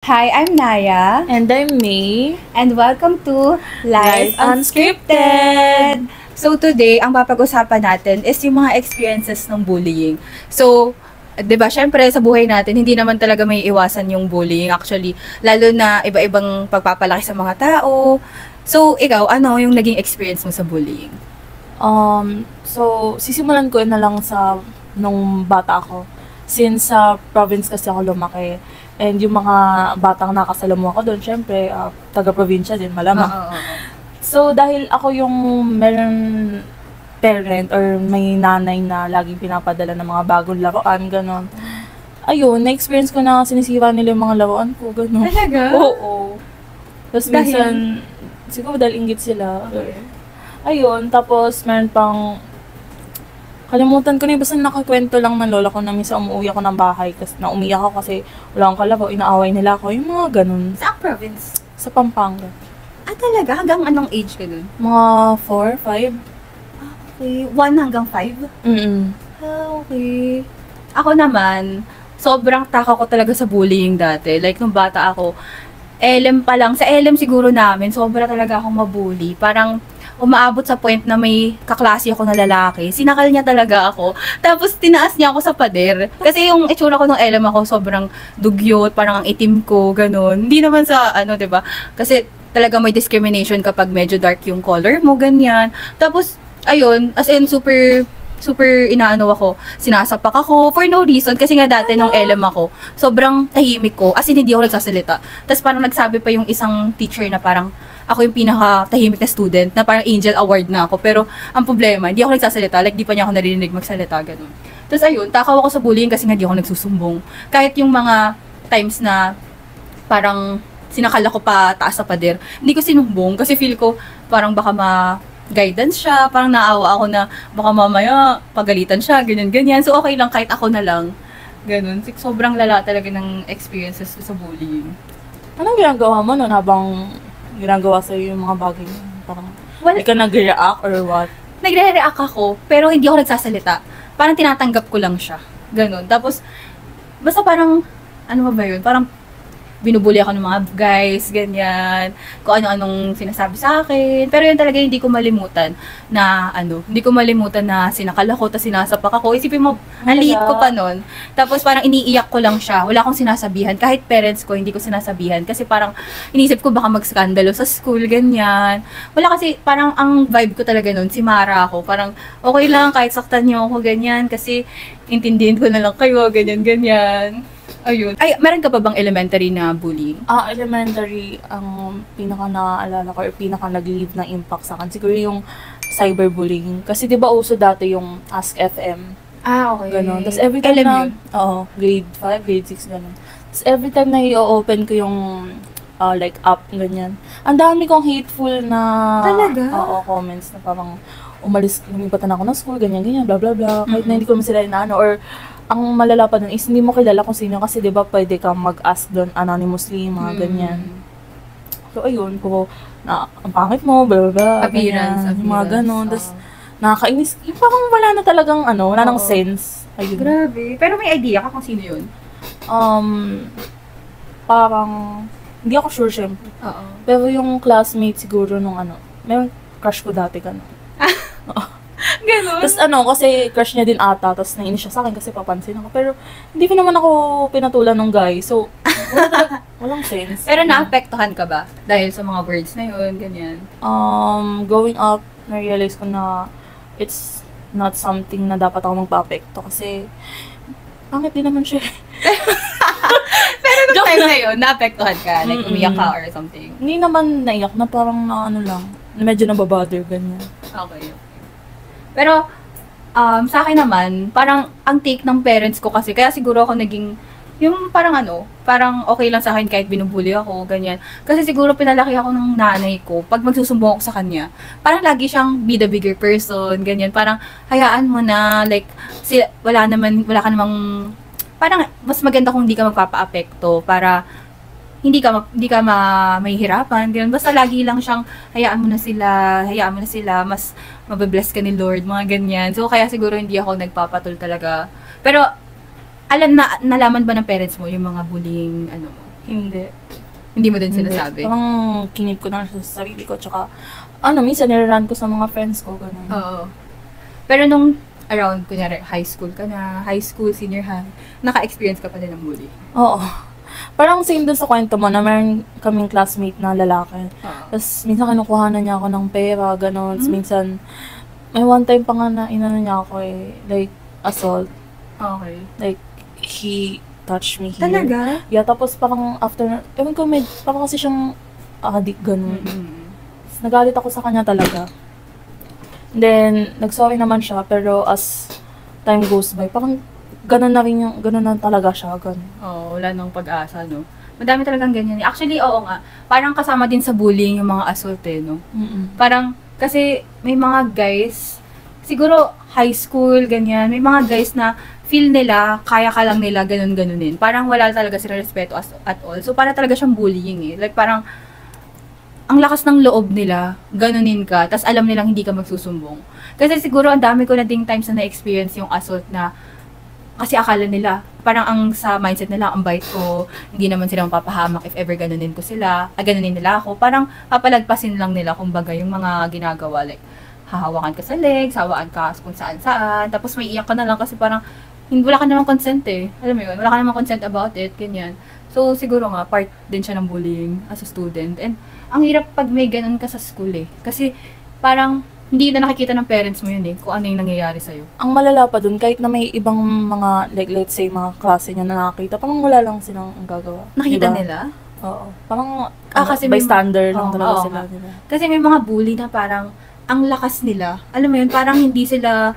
Hi, I'm Naya, And I'm May. and welcome to Life Life Unscripted! So today, ang papag-usapan natin is yung mga experiences ng bullying. So, 'di ba, syempre sa buhay natin, hindi naman talaga may iwasan yung bullying actually, lalo na iba-ibang pagpapalaki sa mga tao. So, ikaw, ano yung naging experience mo sa bullying? So, sisimulan ko na lang sa nung bata ako. Since sa province kasi ako lumaki. And yung mga batang nakasalamuha ko doon, syempre, taga-probinsya din, malamang. Oo. So, dahil ako yung meron parent or may nanay na laging pinapadala ng mga bagong laruan, gano'n. Ayun, na-experience ko na sinisira nila yung mga laruan ko, gano'n. Talaga? Oo. Tapos Dahil? minsan, siguro dahil inggit sila. Ayun, tapos meron pang, kalimutan ko na yung basta nakakwento lang ng lola ko na minsan umuwi ako ng bahay kasi na umiyak ako kasi wala akong kalaro, inaaway nila ako, yung mga ganun. Sa province? Sa Pampanga. Ah, talaga? Hanggang anong age ka dun? Mga 4, 5. Okay, 1 hanggang 5? Mm-mm. Ah, okay. Ako naman, sobrang taka ko talaga sa bullying dati. Like, nung bata ako, LM pa lang. Sa LM siguro namin, sobra talaga akong mabully. Parang, umaabot sa point na may kaklase ako na lalaki. Sinakal niya talaga ako. Tapos, tinaas niya ako sa pader. Kasi yung itsura ko nung LM ako, sobrang dugyot, parang ang itim ko, ganun. Hindi naman sa, ano, 'di ba? Kasi, talaga may discrimination kapag medyo dark yung color mo, ganyan. Tapos, ayun, as in, super inaano ako, sinasapak ako for no reason kasi nga dati nung LM ako, sobrang tahimik ko, as in hindi ako nagsasalita. Tapos parang nagsabi pa yung isang teacher na parang ako yung pinaka tahimik na student, na parang angel award na ako. Pero ang problema, hindi ako nagsasalita, like di pa niya ako narinig magsalita, ganun. Tapos ayun, takaw ako sa bullying kasi nga di ako nagsusumbong. Kahit yung mga times na parang sinakal ako pa taas sa pader, hindi ko sinumbong kasi feel ko parang baka guidance siya, parang naawa ako na baka mamaya pagalitan siya, ganyan-ganyan. So, okay lang kahit ako na lang. Ganun. Sobrang lala talaga ng experiences ko sa bullying. Anong ginagawa mo nun habang ginagawa sa'yo yung mga bagay mo? Parang, Well, hindi ka nag-react or what? nagre-react ako, pero hindi ako nagsasalita. Parang tinatanggap ko lang siya. Ganun. Tapos, basta parang, ano ba yun? Parang, binubuli ako ng mga guys, ganyan, kung ano-anong sinasabi sa akin. Pero yun talaga hindi ko malimutan na, hindi ko malimutan na sinakal ako, tapos sinasapak ako. Isipin mo, ang liit ko pa nun. Tapos parang iniiyak ko lang siya. Wala akong sinasabihan. Kahit parents ko, hindi ko sinasabihan. Kasi parang inisip ko baka mag-skandalo sa school, ganyan. Wala kasi, parang ang vibe ko talaga nun, si Mara ako. Parang, okay lang, kahit saktan niyo ako, ganyan. Kasi, intindihin ko na lang kayo, ganyan-ganyan. Ayun. Ay, meron ka pa bang elementary na bullying? Elementary, ang pinaka naaalala ko or pinaka nag-leave ng impact sa akin, siguro yung cyberbullying. Kasi di ba uso dati yung Ask FM? Ah, okay. Ganon. Tapos every time LM na, yun? oo, grade 5, grade 6, ganon. Tapos every time na i-open ko yung like app, ganyan. Ang dami kong hateful na Talaga? comments na parang lumipat na ako ng school, ganyan, blah, blah, blah. Kahit na hindi ko naman sila inaano or ang malala pa dun is hindi mo kilala kung sino kasi 'di ba pwede kang mag-ask doon anonymously, mga ganyan. So ayun, ko na ang pangit mo, blah blah blah, Appearance, ganyan, mga ganon. oo. Tapos nakakainis, yung parang wala na talagang wala nang Oo. sense. Ayun. Grabe. Pero may idea ka kung sino yun? Parang hindi ako sure syempre. Oo. Pero yung classmate siguro nung may crush ko dati ganun. Ganon? Tapos kasi crush niya din ata, tapos nainis siya sa akin kasi papansin ako. Pero hindi ko naman ako pinatulan ng guy. So, walang sense. Pero naapektuhan ka ba? Dahil sa mga words na yun, ganyan. Growing up, na-realize ko na it's not something na dapat ako magpa-apekto kasi pangit din naman siya. Pero nung Joke time lang. na yun, naapektuhan ka? Like, Mm-mm. umiyak ka or something? Hindi naman naiyak na parang na lang, na medyo nababother, ganyan. Okay. Pero, sa akin naman, parang ang take ng parents ko kasi, kaya siguro ako naging, yung parang parang okay lang sa akin kahit binubuli ako, ganyan. Kasi siguro pinalaki ako ng nanay ko, pag magsusumbong ako sa kanya, parang lagi siyang be the bigger person, ganyan. Parang, hayaan mo na, like, wala ka namang, parang, mas maganda kung hindi ka magpapa-apekto, para, hindi ka mahihirapan, ganun. Basta lagi lang siyang, hayaan mo na sila, mas mabibless ka ni Lord, mga ganyan. So, kaya siguro hindi ako nagpapatul talaga. Pero, nalaman ba ng parents mo yung mga bullying, Hindi. Hindi mo din Hindi. sinasabi? Parang kinip ko na siya sa sarili ko. Tsaka, minsan nire-run ko sa mga friends ko. Ganun. Oo. Pero nung around, kunyari, high school ka na, high school, senior high, naka-experience ka pa din ng bully? Oo. Parang same dun sa kwento mo na meron kaming classmate na lalaki. Oo. Tapos minsan kinukuhanan niya ako ng pera, gano'n. Tapos minsan, may one time pa nga na inano niya ako like, assault. Okay. Like, he touched me here. Talaga? Yeah, tapos parang after, ewan ko, parang kasi siyang addict, gano'n. Mm-hmm. Tapos nagalit ako sa kanya talaga. Then, nag-sorry naman siya, pero as time goes by, parang gano'n na rin yung, gano'n na talaga siya, gano'n. Oo, wala nang pag-asa, no? Madami talagang ganyan. Actually, oo nga. Parang kasama din sa bullying yung mga assault, no? Mm-mm. Parang, kasi may mga guys, siguro high school, ganyan, may mga guys na feel nila, kaya ka lang nila, ganun-ganunin. Parang wala talaga sila respeto at all. So, para talaga siyang bullying, eh. Like, parang, ang lakas ng loob nila, ganunin ka, tas alam nilang hindi ka magsusumbong. Kasi siguro, ang dami ko na ding times na na-experience yung assault na, kasi akala nila, parang ang sa mindset nila, ang bait ko, hindi naman sila mapapahamak if ever ganunin ko sila, ganunin nila ako. Parang papalagpasin lang nila, kumbaga, yung mga ginagawa, like, hahawakan ka sa legs, hawaan ka kung saan-saan, tapos may iyak ka na lang kasi parang, wala ka namang consent eh. Alam mo yun, wala ka namang consent about it, ganyan. So, siguro nga, part din siya ng bullying as a student. And, ang hirap pag may ganun ka sa school eh. Kasi, parang, hindi na nakikita ng parents mo yun eh, kung ano yung nangyayari sa'yo. Ang malala pa dun, kahit na may ibang mga, like, let's say, mga klase niya na nakakita, parang wala lang silang gagawa. Nakita Diba? nila? Oo. Parang, Kasi may- bystander lang Oo, talaga oo sila. nga. Diba? Kasi may mga bully na parang, ang lakas nila. Alam mo yun, parang hindi sila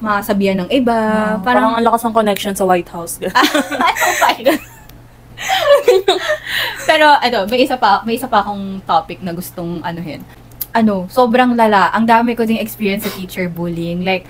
masabihan ng iba. Parang ang lakas ng connection sa White House. Pero, may isa pa akong topic na gustong anuhin. Sobrang lala. Ang dami ko ding experience sa teacher bullying. Like,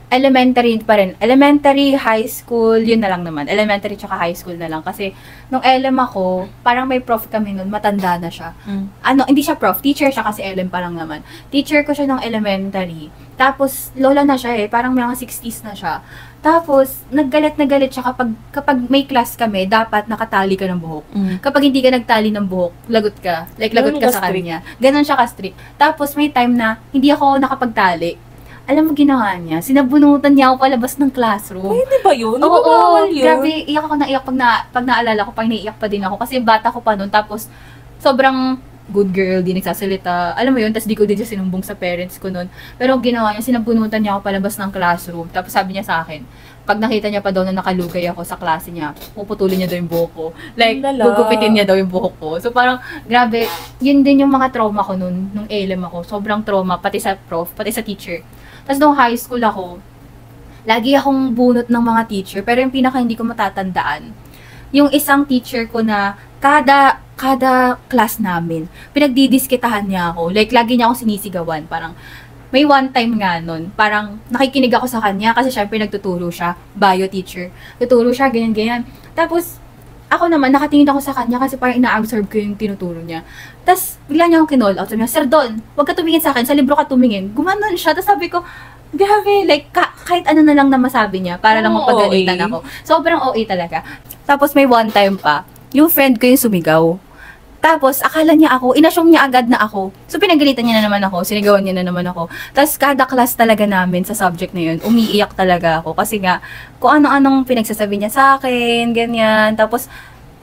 elementary pa rin. Elementary, high school, yun na lang naman. Elementary tsaka high school na lang. Kasi, nung LM ako, parang may prof kami nun, matanda na siya. Hindi siya prof, teacher siya kasi LM pa lang naman. Teacher ko siya nung elementary. Tapos, lola na siya parang mga 60s na siya. Tapos, naggalit na galit siya kapag may class kami, dapat nakatali ka ng buhok. Kapag hindi ka nagtali ng buhok, lagot ka. Like, lagot ka sa kanya. Ganon siya ka-strict. Tapos, may time na hindi ako nakapagtali. Alam mo ginawa niya? Sinabunutan niya ako palabas ng classroom. Pwede ba yun? Oo, Bawal yun? grabe. Iyak ako na iyak pag naalala ko, pag naiiyak pa din ako. Kasi bata ko pa noon. Tapos, sobrang good girl, di nagsasalita. Alam mo yun, tapos di ko din siya sinumbong sa parents ko noon. Pero ginawa niya, sinabunutan niya ako palabas ng classroom. Tapos sabi niya sa akin, pag nakita niya pa daw na nakalugay ako sa klase niya, puputulin niya daw yung buhok ko. Like, gugupitin niya daw yung buhok ko. So parang, grabe, yun din yung mga trauma ko noon, nung ALM ako. Sobrang trauma, pati sa prof, pati sa teacher. Tapos nung high school ako, lagi akong bunot ng mga teacher, pero yung pinaka hindi ko matatandaan, yung isang teacher ko na kada class namin, pinagdidiskitahan niya ako. Like, lagi niya akong sinisigawan. Parang, may one time nga nun, parang nakikinig ako sa kanya kasi syempre nagtuturo siya, bio teacher. Tuturo siya, ganyan-ganyan. Tapos, ako naman, nakatingin ako sa kanya kasi parang ina-absorb ko yung tinuturo niya. Tapos, bigla niya akong kinall out. Sabi niya, Sir Don, huwag ka tumingin sa akin, sa libro ka tumingin. Gumanon siya. Tapos sabi ko, grabe, like, kahit ano na lang na masabi niya para lang mapagalitan ako. Sobrang OA talaga. Tapos, may one time pa, yung friend ko yung sumigaw. Tapos, akala niya ako, inassume niya agad na ako. So, pinagalitan niya na naman ako, sinigawan niya na naman ako. Tapos, kada class talaga namin sa subject na yun, umiiyak talaga ako. Kasi nga, kung ano-anong pinagsasabi niya sa akin, ganyan. Tapos,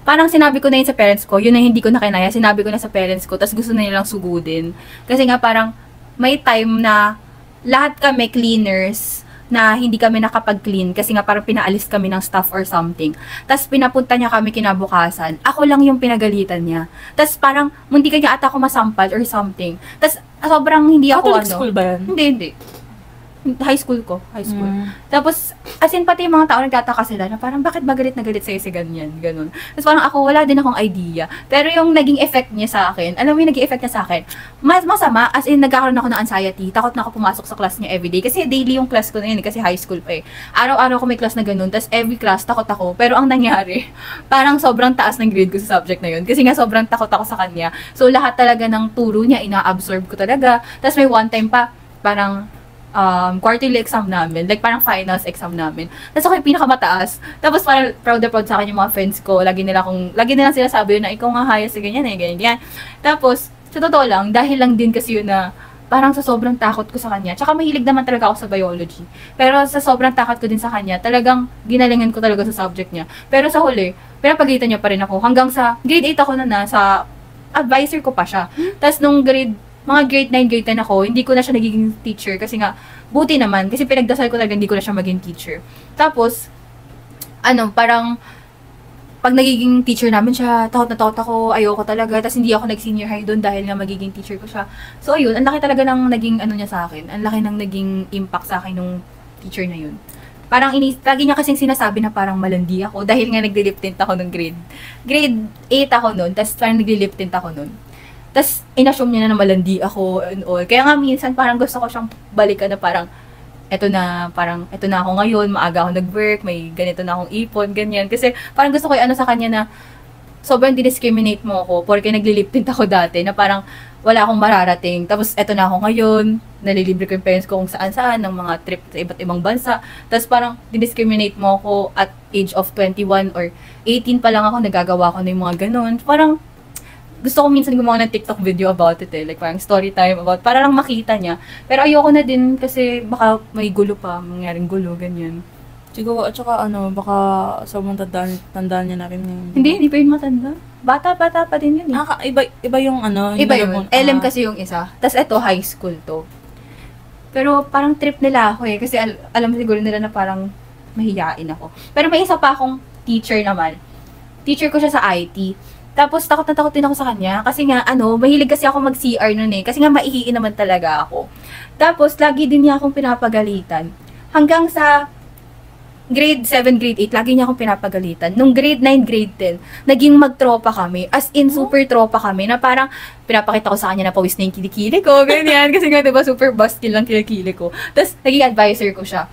parang sinabi ko na yun sa parents ko, yun na hindi ko na kinaya, sinabi ko na sa parents ko, tapos gusto na nilang sugudin. Kasi nga, parang, may time na, lahat kami cleaners, na hindi kami nakapag-clean kasi nga parang pinaalis kami ng staff or something. Tapos pinapunta niya kami kinabukasan. Ako lang yung pinagalitan niya. Tapos parang hindi kanya ata ako masampal or something. Tapos sobrang hindi ako Catholic school ba yan? Hindi. High school ko. Tapos, as in pati yung mga tao nagtataka sila na parang bakit ba galit na galit sa'yo si ganyan, ganun. Tapos parang ako, wala din akong idea. Pero yung naging effect niya sa akin, alam mo yung naging effect niya sa akin, mas masama, as in nagkakaroon ako ng anxiety, takot na ako pumasok sa class niya everyday. Kasi daily yung class ko na yun, kasi high school pa eh. Araw-araw ko may class na ganun, tapos every class takot ako. Pero ang nangyari, parang sobrang taas ng grade ko sa subject na yun. Kasi nga sobrang takot ako sa kanya. So lahat talaga ng turo niya, ina-absorb ko talaga. Tapos may one time pa, parang, quarterly exam namin. Like, parang finals exam namin. Tapos ako yung pinakamataas. Tapos parang proud na proud sa akin yung mga friends ko. Lagi nilang sinasabi yun na ikaw nga highest, ganyan, ganyan. Tapos, sa totoo lang, dahil lang din kasi yun na parang sa sobrang takot ko sa kanya. Tsaka mahilig naman talaga ako sa biology. Pero sa sobrang takot ko din sa kanya, talagang ginalingan ko talaga sa subject niya. Pero sa huli, pinapagalitan niya pa rin ako. Hanggang sa grade 8 ako na sa advisor ko pa siya. Tapos nung mga grade 9, grade 10 ako, hindi ko na siya nagiging teacher. Kasi nga, buti naman. Kasi pinagdasal ko talaga, hindi ko na siya maging teacher. Tapos, parang pag nagiging teacher namin siya, takot na takot ako, ayoko talaga. Tapos hindi ako nag-senior high doon dahil nga magiging teacher ko siya. So ayun, ang laki talaga ng naging niya sa akin. Ang laki ng naging impact sa akin nung teacher na yun. Parang lagi niya kasing sinasabi na parang malandi ako dahil nga nagli-lip tint ako nung grade 8 ako noon. Tapos parang nagli-lip tint ako noon. Tapos inassume niya na malandi ako and all. Kaya nga minsan parang gusto ko siyang balikan na parang eto na ako ngayon, maaga ako nag-work, may ganito na akong ipon, ganyan. Kasi parang gusto ko sa kanya na sobrang discriminate mo ako porque nagli-lip tint ako dati na parang wala akong mararating. Tapos eto na ako ngayon, nalilibre ko yung parents ko kung saan-saan ng mga trip sa iba't ibang bansa. Tapos parang discriminate mo ako at age of 21 or 18 pa lang ako, nagagawa ko na yung mga ganun. Parang gusto ko minsan gumawa ng TikTok video about it Like parang story time about, para lang makita niya. Pero ayoko na din kasi baka may gulo pa, mangyaring gulo, ganyan. Siguro, at saka baka sobrang tandaan niya na rin yung... Hindi pa yun matanda. Bata pa din yun eh. Iba yung Iba yun. LM kasi yung isa. Tapos eto, high school to. Pero parang trip nila ako eh. Kasi alam siguro nila na parang mahiyain ako. Pero may isa pa akong teacher naman. Teacher ko siya sa IT. Tapos takot na takot din ako sa kanya. Kasi nga, mahilig kasi ako mag-CR nun eh. Kasi nga, maihiin naman talaga ako. Tapos, lagi din niya akong pinapagalitan. Hanggang sa grade 7, grade 8, lagi niya akong pinapagalitan. Nung grade 9, grade 10, naging magtropa kami. As in, super tropa kami. Na parang, pinapakita ko sa kanya na pawis na yung kilikili ko. Ganyan. Kasi nga, diba, super buskill lang kilikili ko. Tapos, naging advisor ko siya.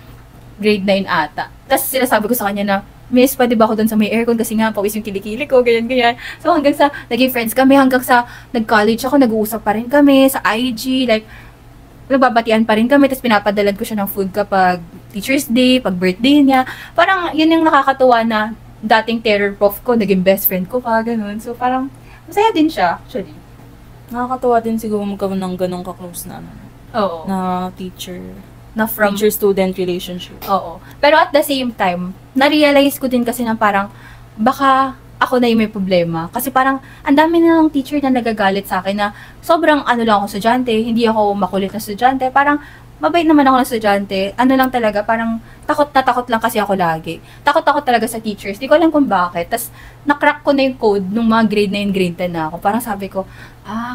Grade 9 ata. Tapos, sinasabi ko sa kanya na, Miss, pwede ba ako doon sa may aircon kasi nga pawis yung kilikili ko, ganyan. So hanggang sa naging friends kami, hanggang sa nag-college ako, nag-uusap pa rin kami sa IG, like nagbabatian pa rin kami, tapos pinapadalan ko siya ng food kapag Teacher's Day, pag birthday niya. Parang yun yung nakakatuwa na dating terror prof ko, naging best friend ko pa, ganun. So parang masaya din siya, actually. Nakakatuwa din siguro magkaroon ng ganong ka-close na Oo. Na teacher. Na from teacher-student relationship. Oo. Pero at the same time, na-realize ko din kasi na parang baka ako na yung may problema. Kasi parang ang dami na ng teacher na nagagalit sa akin na sobrang lang ako estudyante, hindi ako makulit na estudyante. Parang mabait naman ako na estudyante. Lang talaga, parang takot na takot lang kasi ako lagi. Takot talaga sa teachers. Di ko alam kung bakit. Tapos nakrack ko na yung code nung mga grade 9, grade 10 na ako. Parang sabi ko,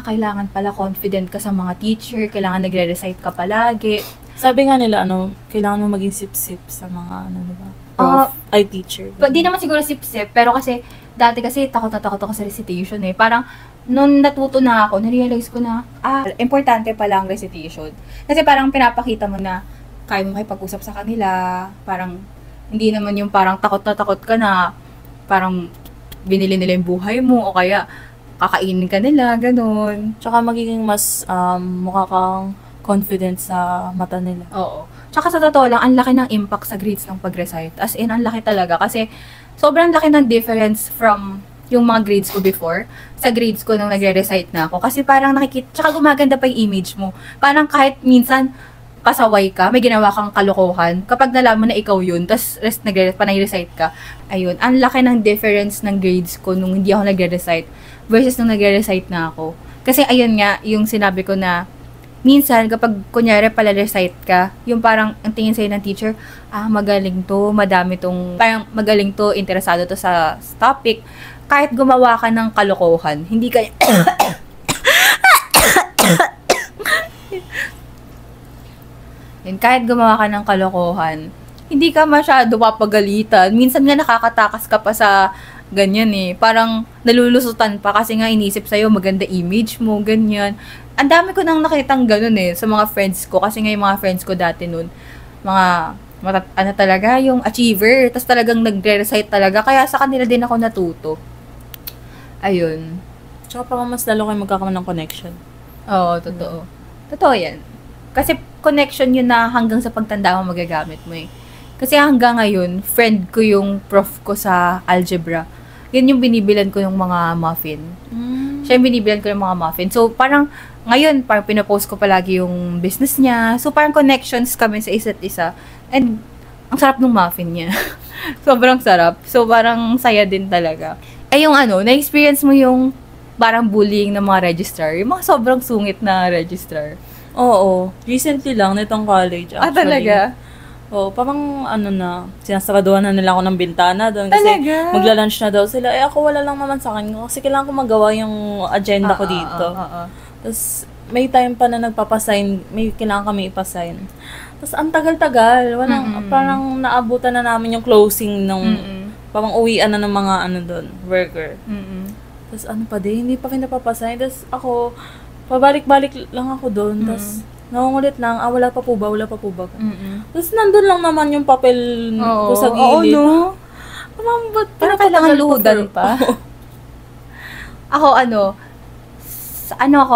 kailangan pala confident ka sa mga teacher, kailangan nagre-recite ka palagi. Sabi nga nila, kailangan mo maging sip-sip sa mga, diba? Teacher. Di naman siguro sip-sip, pero kasi, dati kasi takot na takot ako sa recitation eh. Parang, nung natuto na ako, na-realize ko na, importante pala ang recitation. Kasi parang pinapakita mo na, kaya mo makipag-usap sa kanila, parang, hindi naman yung parang takot na takot ka na, parang, binili nila yung buhay mo, o kaya, kakainin ka nila, ganun. Tsaka magiging mas, mukha kang confident sa mata nila. Oo. Tsaka sa totoo lang, ang laki ng impact sa grades ng pag-recite. As in, ang laki talaga. Kasi, sobrang laki ng difference from yung mga grades ko before sa grades ko nung nagre-recite na ako. Kasi parang tsaka gumaganda pa yung image mo. Parang kahit minsan, pasaway ka, may ginawa kang kalokohan, kapag nalaman na ikaw yun, tapos panay-recite ka, ayun, ang laki ng difference ng grades ko nung hindi ako nagre-recite versus nung nagre-recite na ako. Kasi ayun nga, yung sinabi ko na, minsan, kapag kunyari pala-recite ka, yung parang ang tingin sa'yo ng teacher, magaling to, madami tong, parang magaling to, interesado to sa topic. Kahit gumawa ka ng kalokohan, hindi ka, kahit gumawa ka ng kalokohan, hindi ka masyado papagalitan. Minsan nga nakakatakas ka pa sa ganyan eh. Parang nalulusutan pa kasi nga inisip sa'yo maganda image mo, ganyan. Ang dami ko nang nakitang ganun eh sa mga friends ko. Kasi nga yung mga friends ko dati nun, talaga, yung achiever. Tapos talagang nagre-recite talaga. Kaya sa kanila din ako natuto. Ayun. Tsaka parang mas lalo kayo magkakaroon ng connection. Oo, totoo. Totoo yan. Kasi connection yun na hanggang sa pagtanda mo magagamit mo eh. Kasi hanggang ngayon, friend ko yung prof ko sa algebra. Yan yung binibilan ko ng mga muffin. Siya yung binibilan ko ng mga muffin. So, parang, ngayon, parang pinapost ko palagi yung business niya. So, parang connections kami sa isa't isa. And, ang sarap ng muffin niya. Sobrang sarap. So, parang saya din talaga. Eh, yung na-experience mo yung parang bullying ng mga registrar. Yung mga sobrang sungit na registrar. Oo. Recently lang, nitong college, actually. Talaga? Oo, parang sinasaraduhan na nila ako ng bintana doon. Kasi Talaga? magla-lunch na daw sila. Eh, ako wala lang naman sa akin. Kasi kailangan ko magawa yung agenda ko dito. Tapos, may time pa na nagpapasign. May kailangan kami ipasign. Tapos, ang tagal-tagal. Parang naabutan na namin yung closing ng parang uwian na ng mga doon, worker. Tapos, pa din, hindi pa rin napapasign. Tapos, ako, pabalik-balik lang ako doon. Tapos, nangungulit lang, wala pa po ba? Tapos, nandun lang naman yung papel ko sa gilid. Oo, no? Parang kailangan luhudan pa. Ako,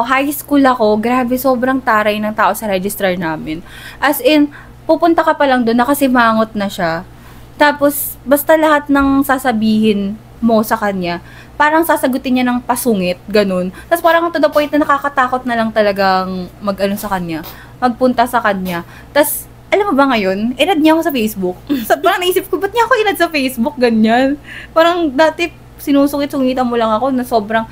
high school ako, grabe, sobrang taray ng tao sa registrar namin. As in, pupunta ka pa lang doon, nakasimangot na siya. Tapos, basta lahat ng sasabihin mo sa kanya, parang sasagutin niya ng pasungit, ganun. Tapos parang to the point na nakakatakot na lang talagang sa kanya, magpunta sa kanya. Tapos, alam mo ba ngayon, inad niya ako sa Facebook. So, parang naisip ko, ba't niya ako inad sa Facebook, ganyan? Parang dati, sinusungit-sungitan mo lang ako na sobrang,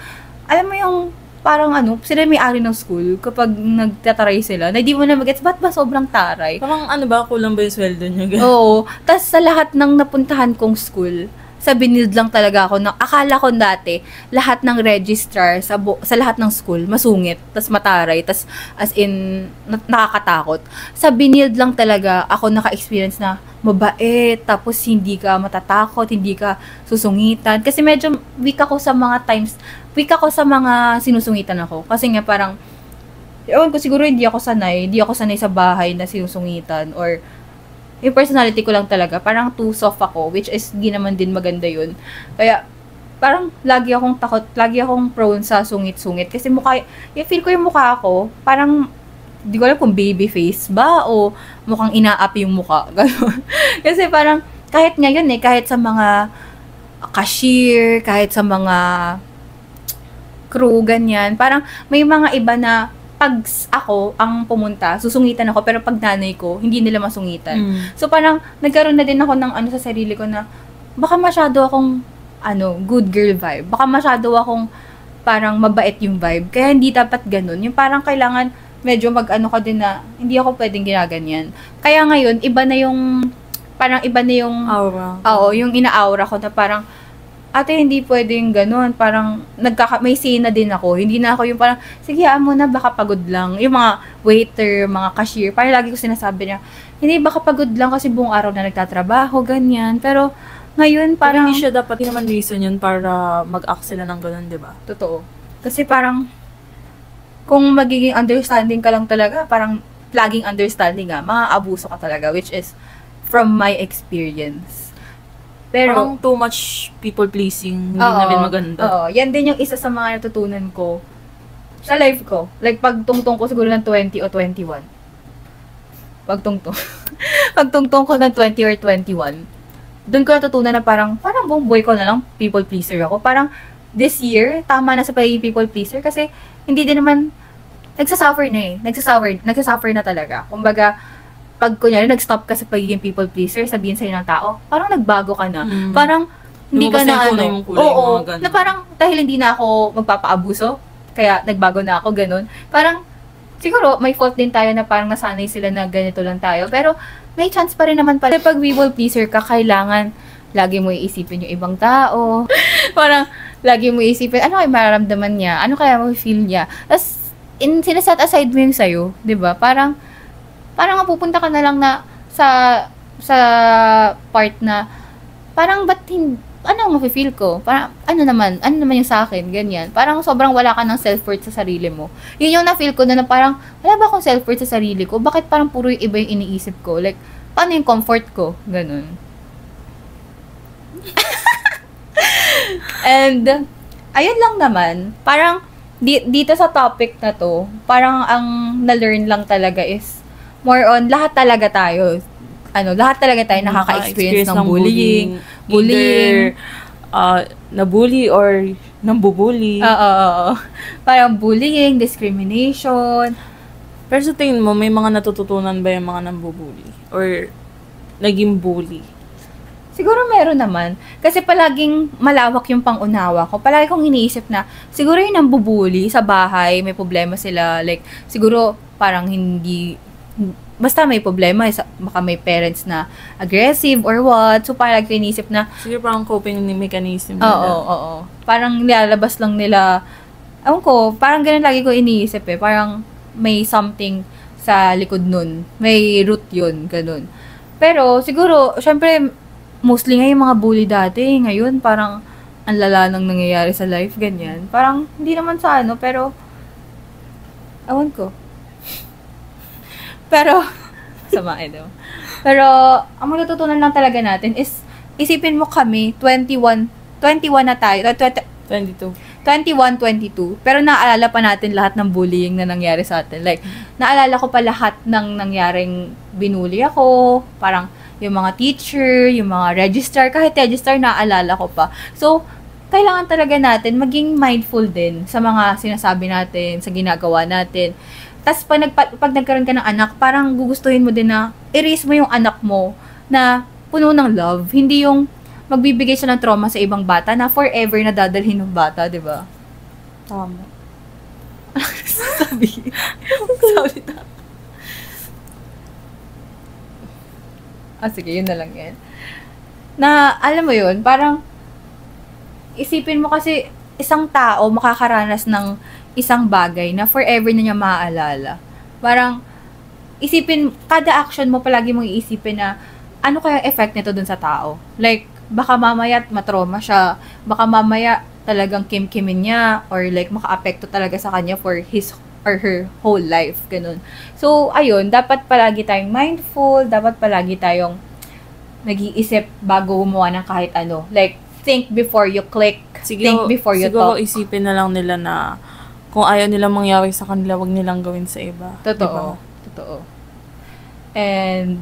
alam mo yung, parang sila may-ari ng school kapag nagtataray sila, na di mo na mag-gets, ba't ba sobrang taray? Parang kulang ba yung sweldo niyo? Oo. Tapos sa lahat ng napuntahan kong school, sa Binild lang talaga ako, akala ko dati, lahat ng registrar sa lahat ng school, masungit, tas mataray, tas as in, nakakatakot. Sa Binild lang talaga ako naka-experience na mabait, tapos hindi ka matatakot, hindi ka susungitan. Kasi medyo weak ako sa mga sinusungitan ako. Kasi nga parang, ewan ko, siguro hindi ako sanay sa bahay na sinusungitan, or yung personality ko lang talaga, parang too soft ako, which is di naman din maganda yun. Kaya, parang lagi akong takot, lagi akong prone sa sungit-sungit. Kasi feel ko yung mukha ako, parang, di ko alam kung baby face ba, o mukhang ina-up yung mukha. Kasi parang, kahit ngayon kahit sa mga cashier, kahit sa mga crew, ganyan, parang may mga iba na, pag ako ang pumunta, susungitan ako, pero pag nanay ko, hindi nila masungitan. So, parang, nagkaroon na din ako ng sa sarili ko na, baka masyado akong, good girl vibe. Baka masyado akong, parang mabait yung vibe. Kaya hindi dapat ganun. Yung parang kailangan, medyo ka din na, hindi ako pwedeng ginaganyan. Kaya ngayon, iba na yung aura. Oo, yung ina-aura ko na parang, ate, hindi pwedeng ganun. Parang, may say na din ako. Hindi na ako yung parang, sige, mo na, baka pagod lang. Yung mga waiter, mga cashier, parang lagi ko sinasabi niya, hindi, baka pagod lang kasi buong araw na nagtatrabaho, ganyan. Pero, ngayon, parang, hindi siya dapat, hindi naman reason yun para mag-act sila ng ganun, di ba? Totoo. Kasi parang, kung magiging understanding ka lang talaga, parang, laging understanding maabuso ka talaga, which is, from my experience. Pero, parang too much people pleasing, hindi na rin maganda. Oo, yan din yung isa sa mga natutunan ko sa life ko. Like, pagtungtong ko siguro ng 20 o 21. Pagtungtong ko ng 20 or 21. Doon ko natutunan na parang buong buhay ko na lang people pleaser ako. Parang, this year, tama na sa pagiging people pleaser kasi hindi din naman, nagsasuffer na talaga. Kumbaga, pag kunyari nag-stop ka sa pagiging people pleaser, sabihin sa'yo ng tao, parang nagbago ka na. Parang, hindi ka na na parang, dahil hindi na ako magpapaabuso, kaya nagbago na ako, ganun. Parang, siguro, may fault din tayo na parang nasanay sila na ganito lang tayo. Pero, may chance pa rin naman pala. Pag people pleaser ka, kailangan, lagi mo iisipin yung ibang tao. Parang, lagi mo iisipin, ano kaya mararamdaman niya? Ano kaya mo feel niya? Tapos, sinaset aside mo yung sa'yo, di ba? Parang pupunta ka na lang na sa part na parang ba't ano mafe-feel ko? Parang ano naman yung sa akin, ganyan. Parang sobrang wala ka ng self-worth sa sarili mo. Yun yung na-feel ko na parang wala ba akong self-worth sa sarili ko? Bakit parang puro yung iba yung iniisip ko? Like, paano yung comfort ko? Ganun. And ayun lang naman, parang dito sa topic na to, parang ang na-learn lang talaga is more on lahat talaga tayo. Lahat talaga tayo nakaka-experience ng bullying. Either, nabully or nambubully. Oo. Parang bullying, discrimination. Pero sa tingin mo, may mga natututunan ba yung mga nambubully? Or naging bully? Siguro meron naman. Kasi palaging malawak yung pangunawa ko. Palagi kong iniisip na, siguro yung nambubully sa bahay, may problema sila. Like, siguro parang hindi, basta may problema, baka may parents na aggressive or what. So, parang iniisip na, siguro parang coping mechanism nila. Oo. Parang nilalabas lang nila, ewan ko, parang ganun lagi ko iniisip eh. Parang may something sa likod nun. May root yun, ganun. Pero, siguro, syempre, mostly nga yung mga bully dati, ngayon parang ang lala nang nangyayari sa life, ganyan. Parang hindi naman sa pero ewan ko. Pero, sama Pero, ang matututunan lang talaga natin is, isipin mo kami, 21 na tayo, 21, 22. Pero naalala pa natin lahat ng bullying na nangyari sa atin. Like, naalala ko pa lahat ng nangyaring binully ako, parang yung mga teacher, yung mga registrar, kahit registrar naalala ko pa. So, kailangan talaga natin maging mindful din sa mga sinasabi natin, sa ginagawa natin. Tapos, pag nagkaroon ka ng anak, parang gugustuhin mo din na i-raise mo yung anak mo na puno ng love. Hindi yung magbibigay siya ng trauma sa ibang bata na forever na dadalhin ng bata, di ba? Tama. Sabi na. Sige, yun na lang yan. Na, alam mo yun, parang, isipin mo kasi, isang tao makakaranas ng isang bagay na forever na niya maaalala. Parang, isipin, kada action mo palagi mong iisipin na, ano kaya effect nito dun sa tao? Like, baka mamaya matrauma siya, baka mamaya talagang kimkimin niya, or like, maka-apekto talaga sa kanya for his or her whole life, ganun. So, ayun, dapat palagi tayong mindful, dapat palagi tayong nag-iisip bago gumawa ng kahit ano. Like, think before you click, think before you talk. Siguro isipin na lang nila na kung ayaw nilang mangyari sa kanila, wag nilang gawin sa iba. Totoo. Diba? Totoo. And,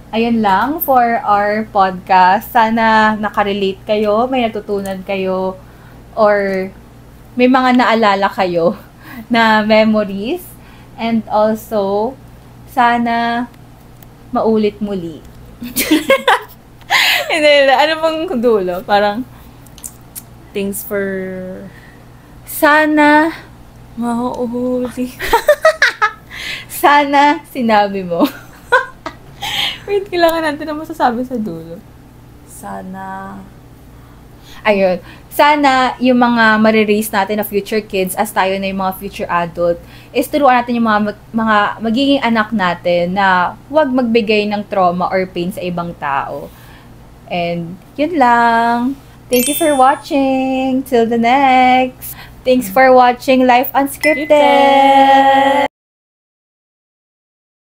ayun lang for our podcast. Sana nakarelate kayo, may natutunan kayo, or may mga naalala kayo na memories, and also sana maulit muli. Hindi, ano bang dulo? Parang thanks for sana mauuli. Sana sinabi mo. Wait, kailangan natin na masasabi sa dulo. Sana ayun. Sana yung mga mariraise natin na future kids as tayo na yung mga future adult is turuan natin yung mga magiging anak natin na huwag magbigay ng trauma or pain sa ibang tao. And yun lang. Thank you for watching. Till the next. Thanks for watching Life Unscripted.